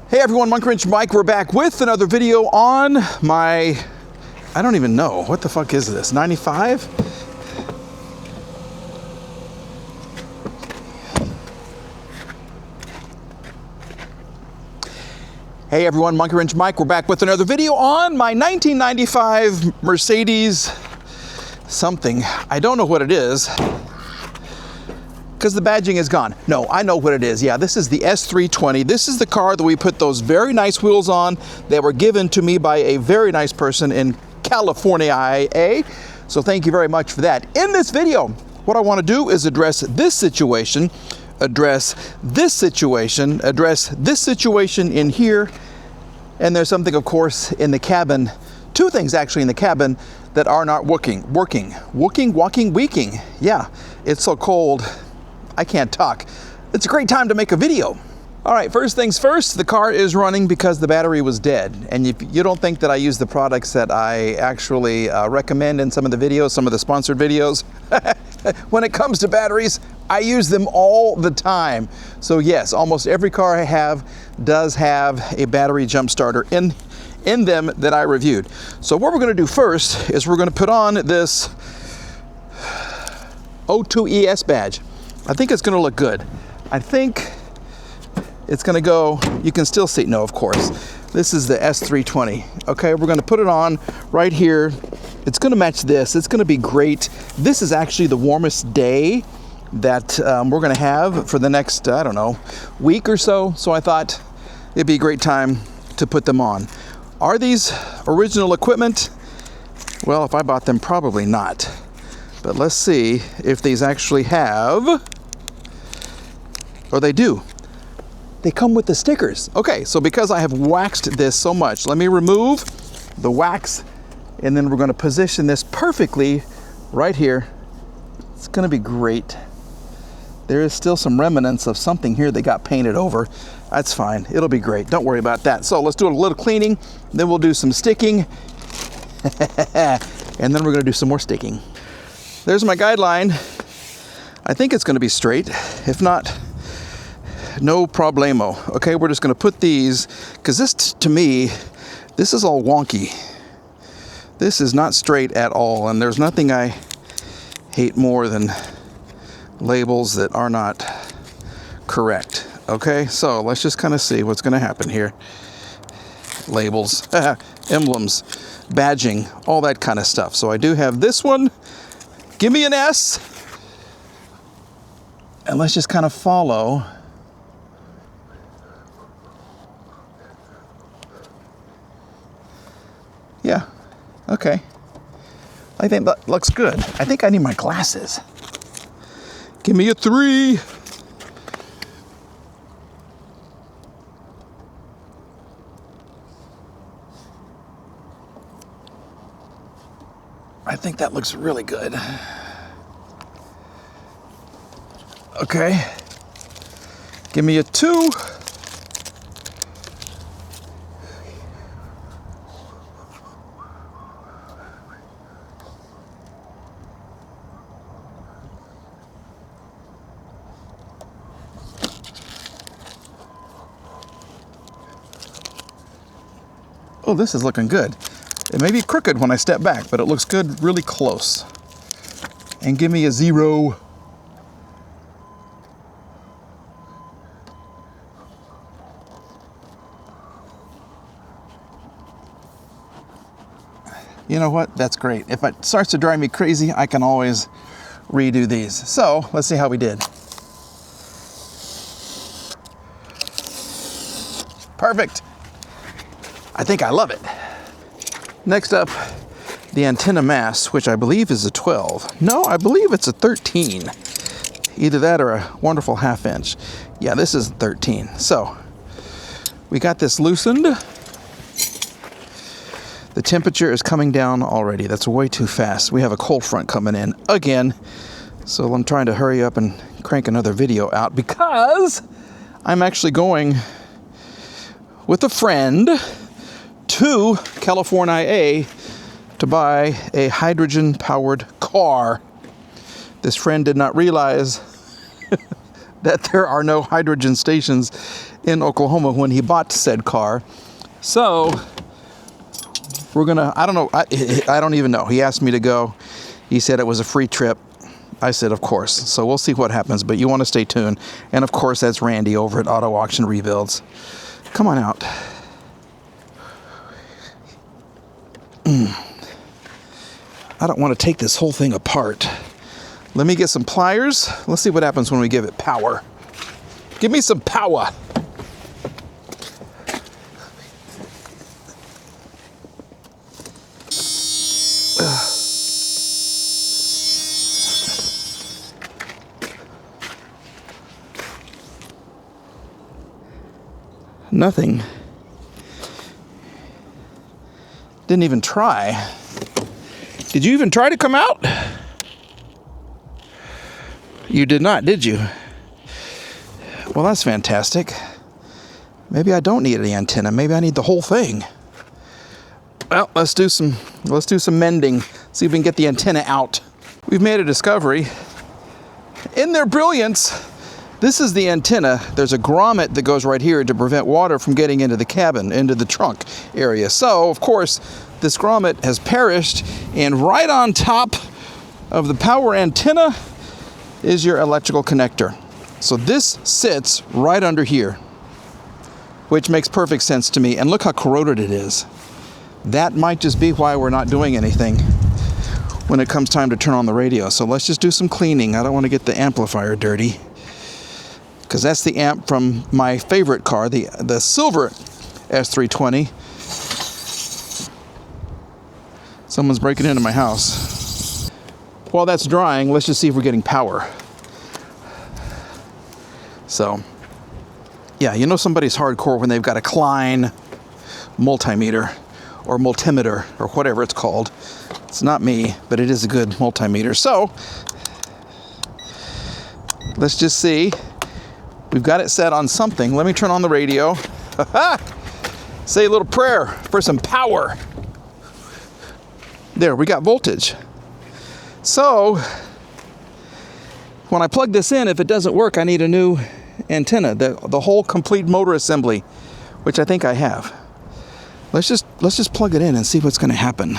Hey everyone, Monkey Wrench Mike. We're back with another video on my, I don't even know, what the fuck is this, 95? Hey everyone, Monkey Wrench Mike. We're back with another video on my 1995 Mercedes something. I don't know what it is, because the badging is gone. No, I know what it is. Yeah, this is the S320. This is the car that we put those very nice wheels on that were given to me by a very nice person in California, IA. So thank you very much for that. In this video, what I want to do is address this situation, address this situation, address this situation in here, and there's something, of course, in the cabin, two things actually in the cabin that are not working. Yeah, it's so cold, I can't talk. It's a great time to make a video. All right, first things first, the car is running because the battery was dead. And if you don't think that I use the products that I actually recommend in some of the videos, some of the sponsored videos, when it comes to batteries, I use them all the time. So yes, almost every car I have does have a battery jump starter in them that I reviewed. So what we're gonna do first is we're gonna put on this O2ES badge. I think it's gonna look good. I think it's gonna go, you can still see, no, of course. This is the S320. Okay, we're gonna put it on right here. It's gonna match this, it's gonna be great. This is actually the warmest day that we're gonna have for the next, I don't know, week or so. So I thought it'd be a great time to put them on. Are these original equipment? Well, if I bought them, probably not. But let's see if these actually have, or they do. They come with the stickers. Okay, so because I have waxed this so much, let me remove the wax, and then we're gonna position this perfectly right here. It's gonna be great. There is still some remnants of something here that got painted over. That's fine, it'll be great. Don't worry about that. So let's do a little cleaning, then we'll do some sticking, and then we're gonna do some more sticking. There's my guideline. I think it's gonna be straight. If not, no problemo. Okay, we're just gonna put these, because this, to me, this is all wonky. This is not straight at all, and there's nothing I hate more than labels that are not correct. Okay, so let's just kind of see what's gonna happen here. Labels, emblems, badging, all that kind of stuff. So I do have this one. Give me an S. And let's just kind of follow. Yeah, okay. I think that looks good. I think I need my glasses. Give me a 3. I think that looks really good. Okay. Give me a 2. Oh, this is looking good. It may be crooked when I step back, but it looks good really close. And give me a 0. You know what? That's great. If it starts to drive me crazy, I can always redo these. So let's see how we did. Perfect. I think I love it. Next up, the antenna mass, which I believe is a 12. No, I believe it's a 13. Either that or a wonderful 1/2 inch. Yeah, this is 13. So we got this loosened. The temperature is coming down already. That's way too fast. We have a cold front coming in again. So I'm trying to hurry up and crank another video out because I'm actually going with a friend to California IA to buy a hydrogen-powered car. This friend did not realize that there are no hydrogen stations in Oklahoma when he bought said car. So we're gonna, I don't know, I don't even know. He asked me to go. He said it was a free trip. I said, of course. So we'll see what happens, but you want to stay tuned. And of course, that's Randy over at Auto Auction Rebuilds. Come on out. I don't want to take this whole thing apart. Let me get some pliers. Let's see what happens when we give it power. Give me some power. Nothing. Didn't even try. Did you even try to come out? You did not, did you? Well, that's fantastic. Maybe I don't need the antenna. Maybe I need the whole thing. Well, let's do some mending. See if we can get the antenna out. We've made a discovery. In their brilliance, this is the antenna. There's a grommet that goes right here to prevent water from getting into the cabin, into the trunk area. So, of course, this grommet has perished, and right on top of the power antenna is your electrical connector. So this sits right under here, which makes perfect sense to me. And look how corroded it is. That might just be why we're not doing anything when it comes time to turn on the radio. So let's just do some cleaning. I don't want to get the amplifier dirty, because that's the amp from my favorite car, the silver S320. Someone's breaking into my house. While that's drying, let's just see if we're getting power. So, yeah, you know somebody's hardcore when they've got a Klein multimeter or multimeter or whatever it's called. It's not me, but it is a good multimeter. So, let's just see. We've got it set on something. Let me turn on the radio. Say a little prayer for some power. There, we got voltage. So, when I plug this in, if it doesn't work, I need a new antenna, the whole complete motor assembly, which I think I have. Let's just plug it in and see what's going to happen.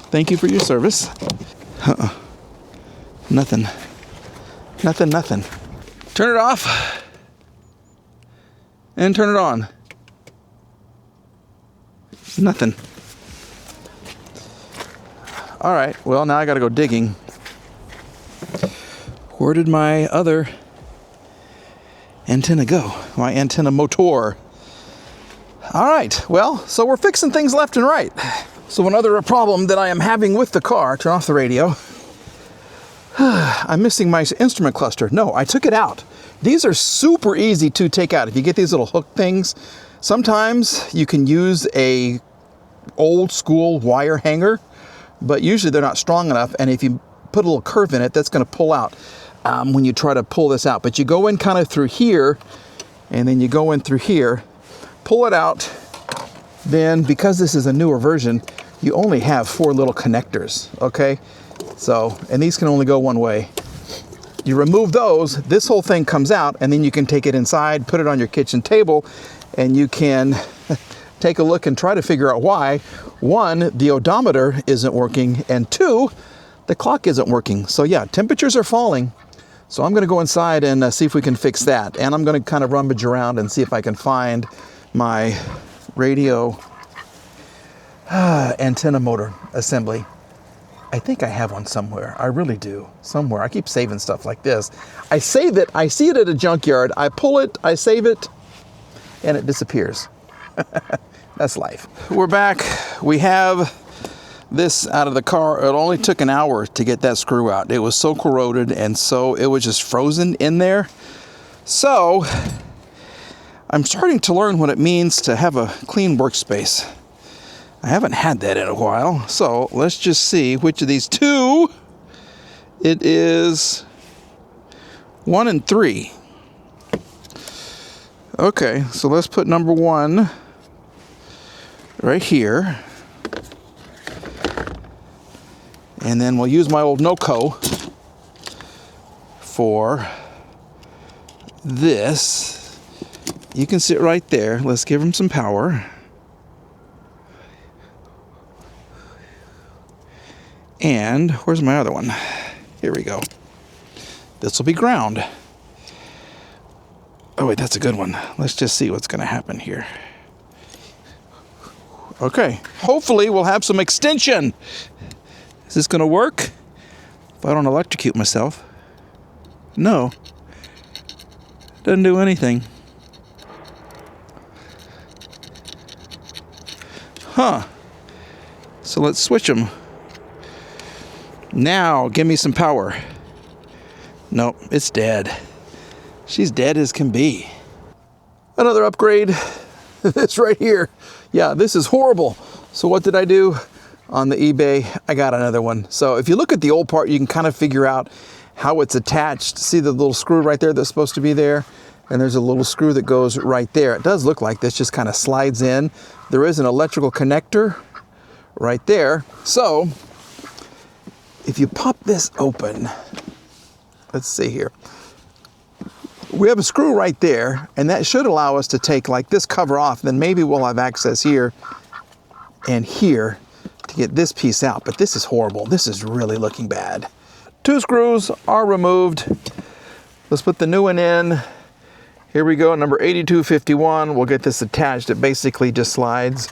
Thank you for your service. Nothing. Turn it off and turn it on. Nothing. All right, well, now I got to go digging. Where did my other antenna go? My antenna motor. All right, well, so we're fixing things left and right. So another problem that I am having with the car, turn off the radio. I'm missing my instrument cluster. No, I took it out. These are super easy to take out. If you get these little hook things, sometimes you can use a old school wire hanger, but usually they're not strong enough, and if you put a little curve in it, that's going to pull out when you try to pull this out. But you go in kind of through here, and then you go in through here, pull it out. Then, because this is a newer version, you only have 4 little connectors, okay? So, and these can only go one way. You remove those, this whole thing comes out, and then you can take it inside, put it on your kitchen table, and you can take a look and try to figure out why. 1, the odometer isn't working, and 2, the clock isn't working. So yeah, temperatures are falling. So I'm gonna go inside and see if we can fix that. And I'm gonna kind of rummage around and see if I can find my radio antenna motor assembly. I think I have one somewhere. I really do, somewhere. I keep saving stuff like this. I save it, I see it at a junkyard, I pull it, I save it, and it disappears. That's life. We're back. We have this out of the car. It only took an hour to get that screw out. It was so corroded, and so it was just frozen in there. So I'm starting to learn what it means to have a clean workspace. I haven't had that in a while. So let's just see which of these 2 it is. 1 and 3. Okay, so let's put number 1 right here. And then we'll use my old NOCO for this. You can sit right there. Let's give him some power. And where's my other one? Here we go. This will be ground. Oh wait, that's a good one. Let's just see what's going to happen here. Okay, hopefully we'll have some extension. Is this going to work? If I don't electrocute myself. No. Doesn't do anything. Huh. So let's switch them. Now, give me some power. Nope, it's dead. She's dead as can be. Another upgrade. This right here. Yeah, this is horrible. So what did I do? On the eBay, I got another one. So if you look at the old part, you can kind of figure out how it's attached. See the little screw right there that's supposed to be there? And there's a little screw that goes right there. It does look like this just kind of slides in. There is an electrical connector right there. So if you pop this open, let's see here. We have a screw right there, and that should allow us to take like this cover off. Then maybe we'll have access here and here to get this piece out. But this is horrible. This is really looking bad. 2 screws are removed. Let's put the new one in. Here we go, number 8251. We'll get this attached. It basically just slides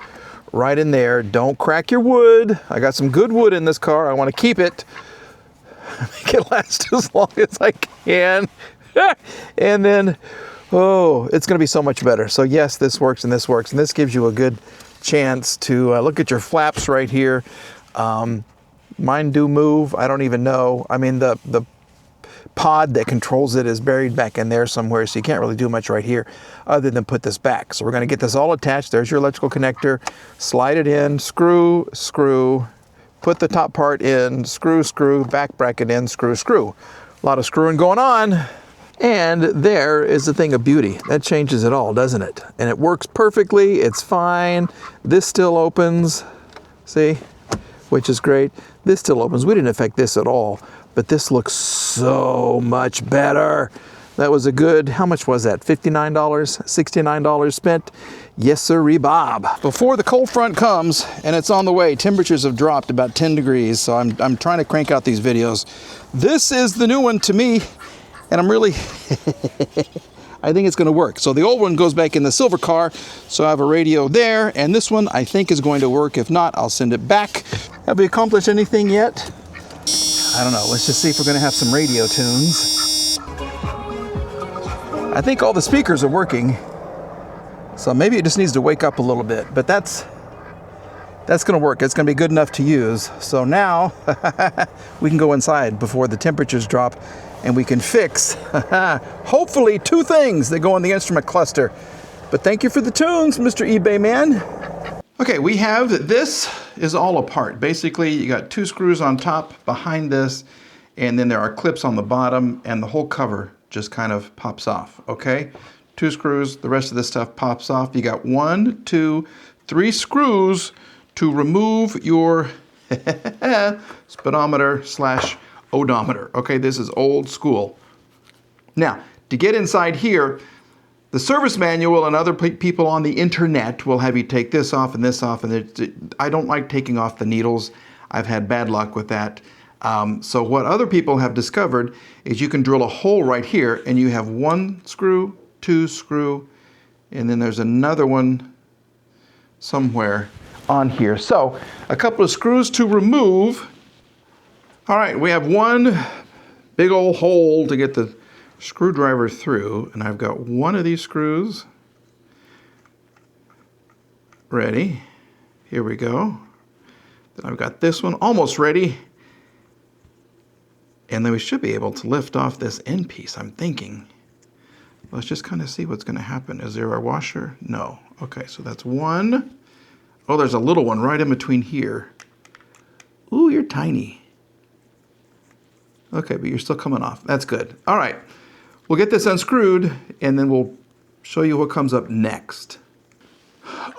right in there. Don't crack your wood. I got some good wood in this car. I want to keep it. Make it last as long as I can. And then, oh, it's going to be so much better. So yes, this works and this works. And this gives you a good chance to look at your flaps right here. Mine do move. I don't even know. I mean, the pod that controls it is buried back in there somewhere, so you can't really do much right here other than put this back. So we're going to get this all attached. There's your electrical connector. Slide it in, screw, screw, put the top part in, screw, screw, back bracket in, screw, screw. A lot of screwing going on. And there is the thing of beauty. That changes it all, doesn't it? And it works perfectly. It's fine. This still opens. See? Which is great. This still opens. We didn't affect this at all. But this looks so much better. That was a good, how much was that? $59, $69 spent? Yes, sirree, Bob. Before the cold front comes, and it's on the way, temperatures have dropped about 10 degrees, so I'm trying to crank out these videos. This is the new one to me, and I'm really, I think it's gonna work. So the old one goes back in the silver car, so I have a radio there, and this one I think is going to work. If not, I'll send it back. Have we accomplished anything yet? I don't know. Let's just see if we're going to have some radio tunes. I think all the speakers are working. So maybe it just needs to wake up a little bit. But that's going to work. It's going to be good enough to use. So now we can go inside before the temperatures drop and we can fix, hopefully, 2 things that go in the instrument cluster. But thank you for the tunes, Mr. eBay man. Okay, we have, this is all apart. Basically, you got 2 screws on top behind this, and then there are clips on the bottom, and the whole cover just kind of pops off, okay? 2 screws, the rest of this stuff pops off. You got 1, 2, 3 screws to remove your speedometer / odometer. Okay, this is old school. Now, to get inside here, the service manual and other people on the internet will have you take this off and this off. And I don't like taking off the needles. I've had bad luck with that. So what other people have discovered is you can drill a hole right here and you have 1 screw, 2 screw, and then there's another one somewhere on here. So a couple of screws to remove. All right, we have 1 big old hole to get the screwdriver through, and I've got 1 of these screws ready. Here we go. Then I've got this one almost ready, and then we should be able to lift off this end piece, I'm thinking. Let's just kind of see what's going to happen. Is there a washer? No. Okay, so that's 1. Oh, there's a little one right in between here. Ooh, you're tiny. Okay, but you're still coming off. That's good. All right. We'll get this unscrewed, and then we'll show you what comes up next.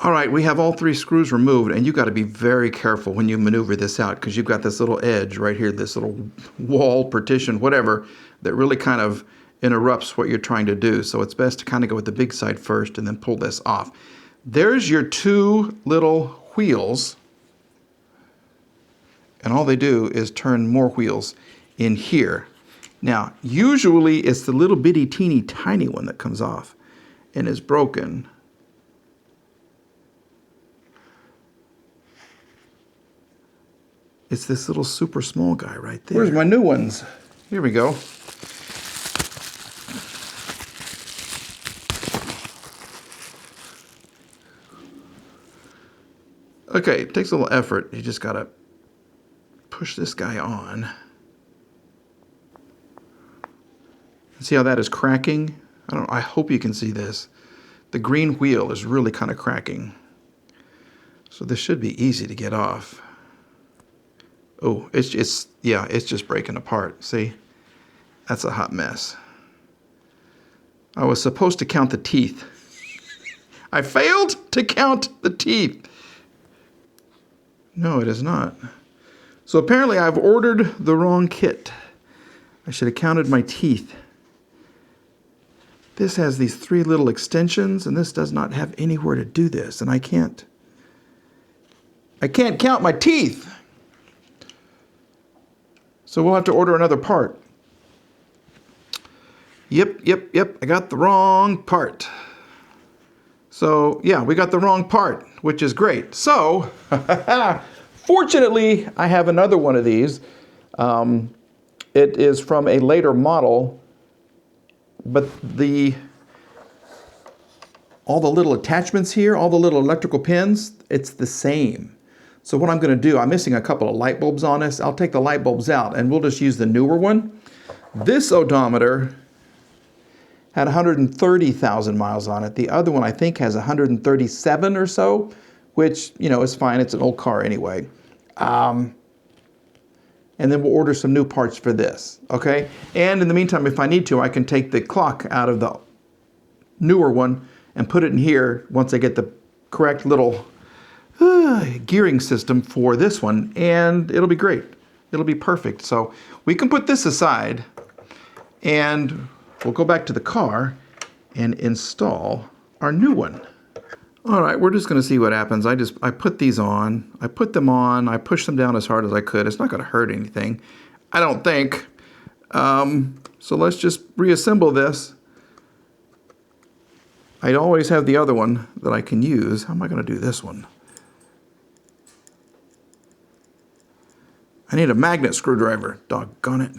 All right, we have all 3 screws removed, and you've got to be very careful when you maneuver this out, because you've got this little edge right here, this little wall, partition, whatever, that really kind of interrupts what you're trying to do. So it's best to kind of go with the big side first and then pull this off. There's your two little wheels. And all they do is turn more wheels in here. Now, usually it's the little bitty teeny tiny one that comes off and is broken. It's this little super small guy right there. Where's my new ones? Here we go. Okay, it takes a little effort. You just gotta push this guy on. See how that is cracking? I hope you can see this. The green wheel is really kind of cracking. So this should be easy to get off. Oh, it's just breaking apart. See? That's a hot mess. I was supposed to count the teeth. I failed to count the teeth. No, it is not. So apparently I've ordered the wrong kit. I should have counted my teeth. This has these three little extensions, and this does not have anywhere to do this, and I can't count my teeth. So we'll have to order another part. Yep, I got the wrong part. So yeah, we got the wrong part, which is great. So, fortunately, I have another one of these. It is from a later model, but all the little attachments here, all the little electrical pins, it's the same. So what I'm going to do, I'm missing a couple of light bulbs on this. I'll take the light bulbs out and we'll just use the newer one. This odometer had 130,000 miles on it. The other one I think has 137 or so, which, you know, is fine. It's an old car anyway. And then we'll order some new parts for this, okay? And in the meantime, if I need to, I can take the clock out of the newer one and put it in here once I get the correct little gearing system for this one, and it'll be great. It'll be perfect. So we can put this aside and we'll go back to the car and install our new one. All right, we're just gonna see what happens. I put these on, I put them on, I pushed them down as hard as I could. It's not gonna hurt anything, I don't think. So let's just reassemble this. I always have the other one that I can use. How am I gonna do this one? I need a magnet screwdriver, doggone it.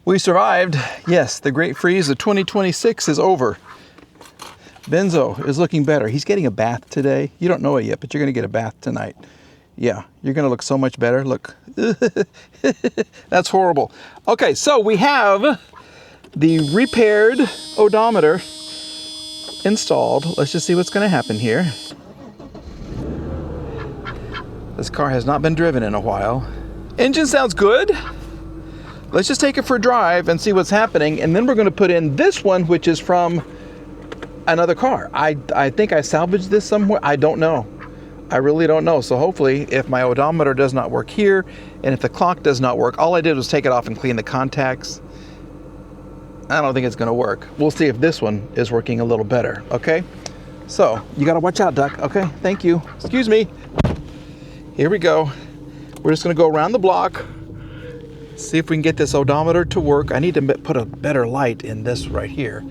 We survived. Yes, the great freeze of 2026 is over. Benzo is looking better. He's getting a bath today. You don't know it yet, but you're gonna get a bath tonight. Yeah, you're gonna look so much better. Look, that's horrible. Okay, so we have the repaired odometer installed. Let's just see what's gonna happen here. This car has not been driven in a while. Engine sounds good. Let's just take it for a drive and see what's happening. And then we're gonna put in this one, which is from another car. I think I salvaged this somewhere. I don't know. I really don't know. So hopefully if my odometer does not work here and if the clock does not work, all I did was take it off and clean the contacts. I don't think it's gonna work. We'll see if this one is working a little better, okay? So you gotta watch out, Duck, okay? Thank you. Excuse me. Here we go. We're just gonna go around the block, see if we can get this odometer to work. I need to put a better light in this right here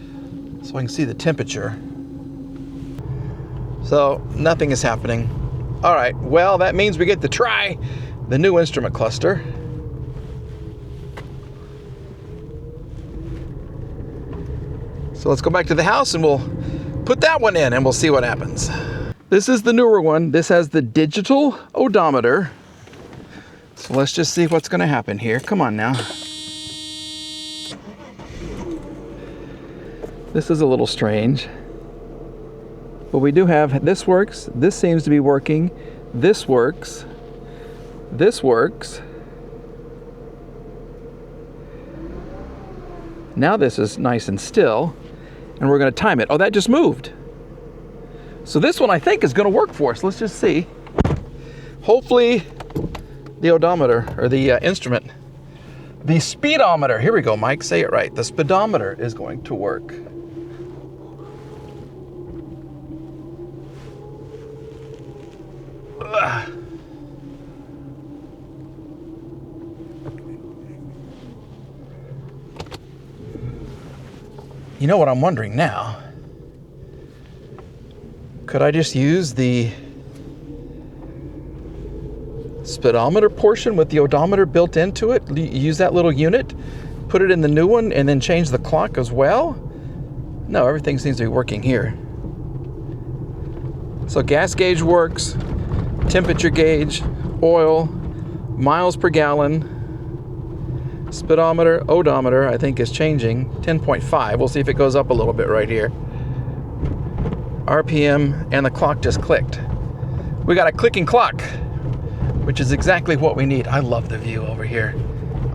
so I can see the temperature. So nothing is happening. All right, well, that means we get to try the new instrument cluster. So let's go back to the house and we'll put that one in and we'll see what happens. This is the newer one. This has the digital odometer. So let's just see what's gonna happen here. Come on now. This is a little strange. But we do have, this works, this seems to be working, this works, this works. Now this is nice and still, and we're gonna time it. Oh, that just moved. So this one I think is gonna work for us. Let's just see. Hopefully the odometer, or the instrument, The speedometer, here we go, Mike, say it right. The speedometer is going to work. Ugh. You know what I'm wondering now? Could I just use the speedometer portion with the odometer built into it? Use that little unit, put it in the new one, and then change the clock as well? No, everything seems to be working here. So gas gauge works, temperature gauge, oil, miles per gallon, speedometer, odometer, I think is changing, 10.5. We'll see if it goes up a little bit right here. RPM, and the clock just clicked. We got a clicking clock, which is exactly what we need. I love the view over here.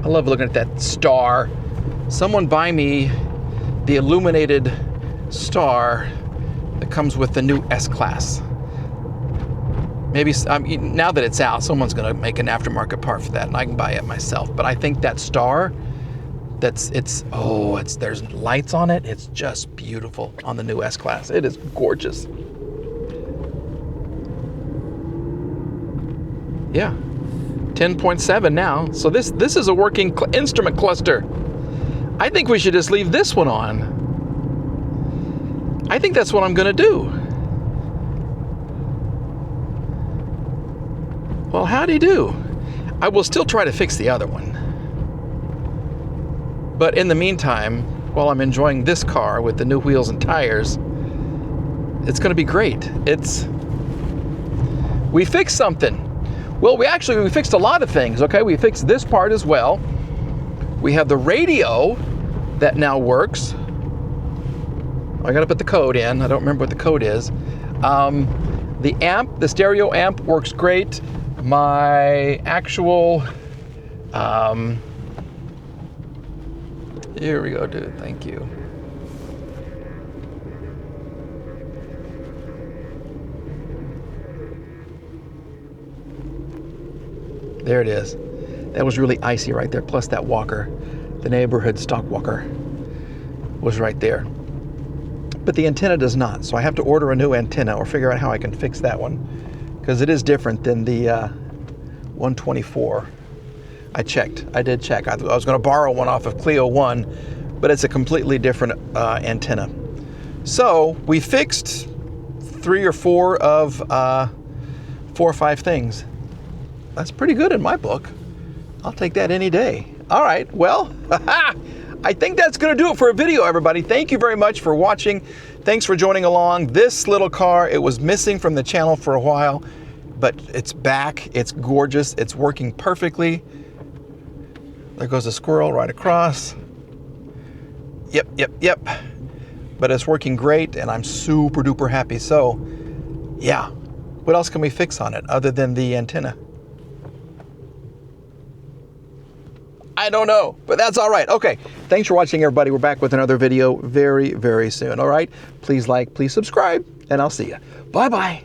I love looking at that star. Someone buy me the illuminated star that comes with the new S-Class. Maybe now that it's out, someone's gonna make an aftermarket part for that and I can buy it myself. But I think that star, there's lights on it. It's just beautiful on the new S-Class. It is gorgeous. Yeah, 10.7 now. So this is a working instrument cluster. I think we should just leave this one on. I think that's what I'm gonna do. Well, howdy do. I will still try to fix the other one. But in the meantime, while I'm enjoying this car with the new wheels and tires, it's gonna be great. We fixed something. Well, we fixed a lot of things, okay? We fixed this part as well. We have the radio that now works. I gotta put the code in. I don't remember what the code is. The amp, the stereo amp works great. My actual, here we go, dude, thank you. There it is. That was really icy right there, plus that walker, the neighborhood stock walker was right there. But the antenna does not, so I have to order a new antenna or figure out how I can fix that one, because it is different than the 124. I did check. I was going to borrow one off of Clio 1, but it's a completely different antenna. So we fixed 3 or 4 of 4 or 5 things. That's pretty good in my book. I'll take that any day. All right, well, I think that's gonna do it for a video, everybody. Thank you very much for watching. Thanks for joining along. This little car, it was missing from the channel for a while, but it's back, it's gorgeous, it's working perfectly. There goes a squirrel right across. Yep. But it's working great and I'm super duper happy. So, yeah, what else can we fix on it other than the antenna? I don't know, but that's all right. Okay, thanks for watching, everybody. We're back with another video very, very soon, all right? Please like, please subscribe, and I'll see you. Bye-bye.